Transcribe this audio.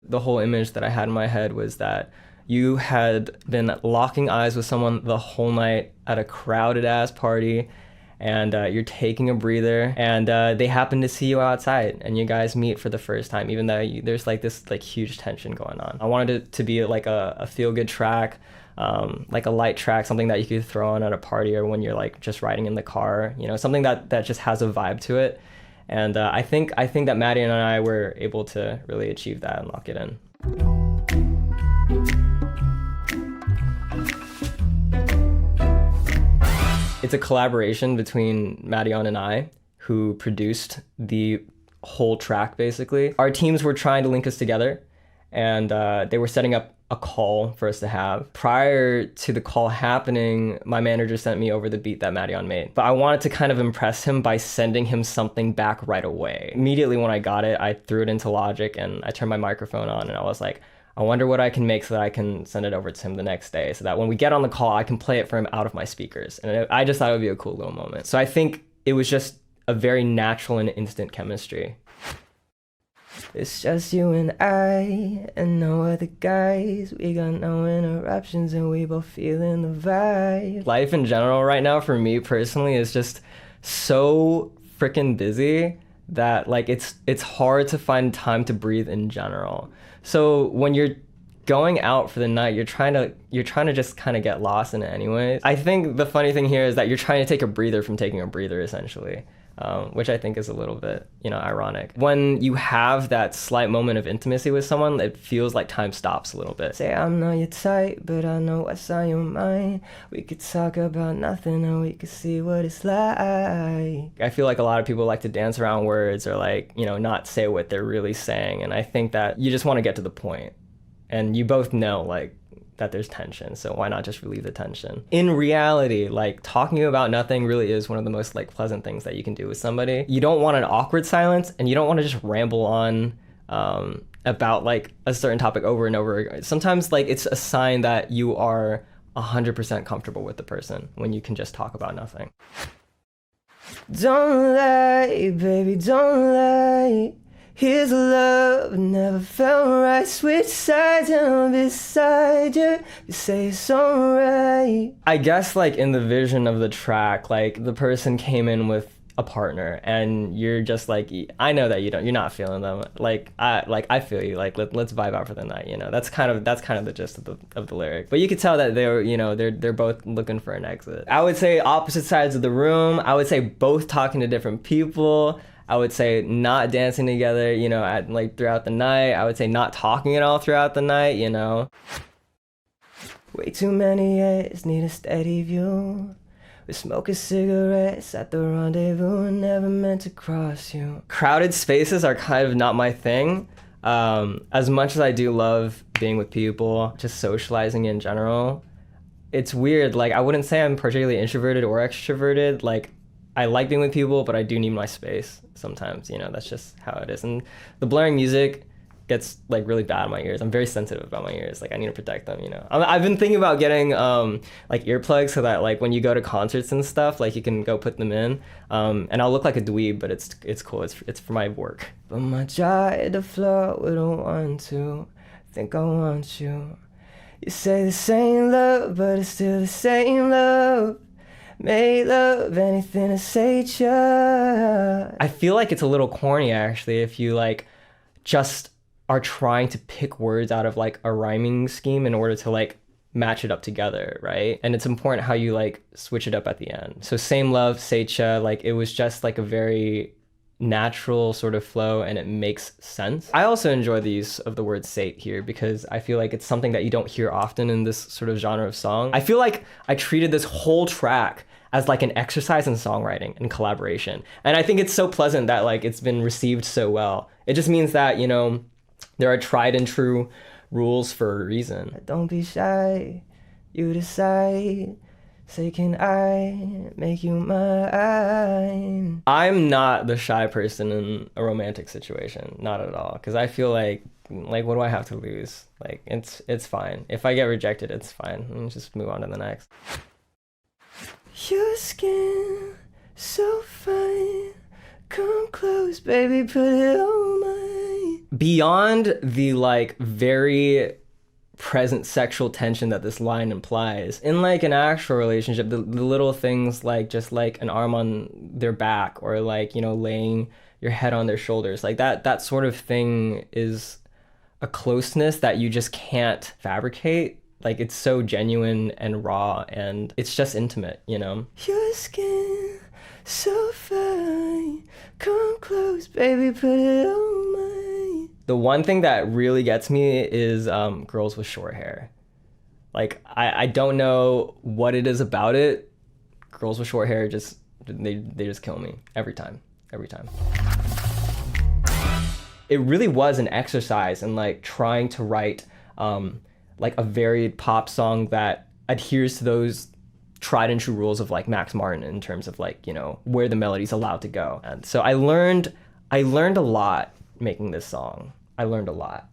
The whole image that I had in my head was that you had been locking eyes with someone the whole night at a crowded ass party, and you're taking a breather, and they happen to see you outside, and you guys meet for the first time, even though there's like this like huge tension going on. I wanted it to be like a feel-good track, like a light track, something that you could throw on at a party or when you're like just riding in the car, you know, something that just has a vibe to it. And I think that Maddie and I were able to really achieve that and lock it in. It's a collaboration between Marion and I, who produced the whole track, basically. Our teams were trying to link us together, and they were setting up a call for us to have. Prior to the call happening, my manager sent me over the beat that Marion made. But I wanted to kind of impress him by sending him something back right away. Immediately when I got it, I threw it into Logic, and I turned my microphone on, and I was like, I wonder what I can make so that I can send it over to him the next day, so that when we get on the call, I can play it for him out of my speakers. And I just thought it would be a cool little moment. So I think it was just a very natural and instant chemistry. It's just you and I, and no other guys. We got no interruptions, and we both feeling the vibe. Life in general right now, for me personally, is just so freaking busy that like it's hard to find time to breathe in general. So when you're going out for the night, you're trying to just kind of get lost in it anyways. I think the funny thing here is that you're trying to take a breather from taking a breather, essentially, which I think is a little bit, you know, ironic. When you have that slight moment of intimacy with someone, it feels like time stops a little bit. Say I'm not your type, but I know what's on your mind. We could talk about nothing and we could see what it's like. I feel like a lot of people like to dance around words or like, you know, not say what they're really saying. And I think that you just want to get to the point. And you both know like that there's tension, so why not just relieve the tension? In reality, like talking about nothing really is one of the most like pleasant things that you can do with somebody. You don't want an awkward silence, and you don't want to just ramble on about like a certain topic over and over again. Sometimes like it's a sign that you are 100% comfortable with the person when you can just talk about nothing. Don't lie, baby, don't lie. Here's love, never felt right. Switch sides and I'm beside you. You say it's alright. I guess like in the vision of the track, like the person came in with a partner and you're just like, I know that you're not feeling them. I feel you. Like let's vibe out for the night. You know, that's kind of the gist of the lyric. But you could tell that they're both looking for an exit. I would say opposite sides of the room. I would say both talking to different people. I would say not dancing together, you know, throughout the night. I would say not talking at all throughout the night, you know. Way too many eyes need a steady view. We smoking cigarettes at the rendezvous, never meant to cross you. Crowded spaces are kind of not my thing. As much as I do love being with people, just socializing in general, it's weird. Like I wouldn't say I'm particularly introverted or extroverted. Like I like being with people, but I do need my space sometimes, you know, that's just how it is. And the blaring music gets like really bad in my ears. I'm very sensitive about my ears. Like I need to protect them, you know. I've been thinking about getting like earplugs so that like when you go to concerts and stuff, like you can go put them in. And I'll look like a dweeb, but it's cool. It's for my work. But my jaw hit the floor, we don't want to. Think I want you. You say the same love, but it's still the same love. Made love, anything to save ya. I feel like it's a little corny actually if you like just are trying to pick words out of like a rhyming scheme in order to like match it up together, right? And it's important how you like switch it up at the end. So same love, seicha, like it was just like a very natural sort of flow and it makes sense. I also enjoy the use of the word sate here because I feel like it's something that you don't hear often in this sort of genre of song. I feel like I treated this whole track as like an exercise in songwriting and collaboration. And I think it's so pleasant that like it's been received so well. It just means that, you know, there are tried and true rules for a reason. Don't be shy, you decide. Say, can I make you mine? I'm not the shy person in a romantic situation, not at all. Because I feel like what do I have to lose? Like, it's fine. If I get rejected, it's fine. And just move on to the next. Your skin, so fine. Come close, baby, put it on mine. beyond the like very present sexual tension that this line implies, in like an actual relationship, the little things like just like an arm on their back, or like, you know, laying your head on their shoulders, like that sort of thing is a closeness that you just can't fabricate. Like, it's so genuine and raw, and it's just intimate, you know? Your skin so fine, come close, baby, put it on mine. The one thing that really gets me is girls with short hair. Like, I don't know what it is about it. Girls with short hair just, they just kill me every time, every time. It really was an exercise in like trying to write like a varied pop song that adheres to those tried and true rules of like Max Martin in terms of like, you know, where the melody's allowed to go. And so I learned a lot making this song. I learned a lot.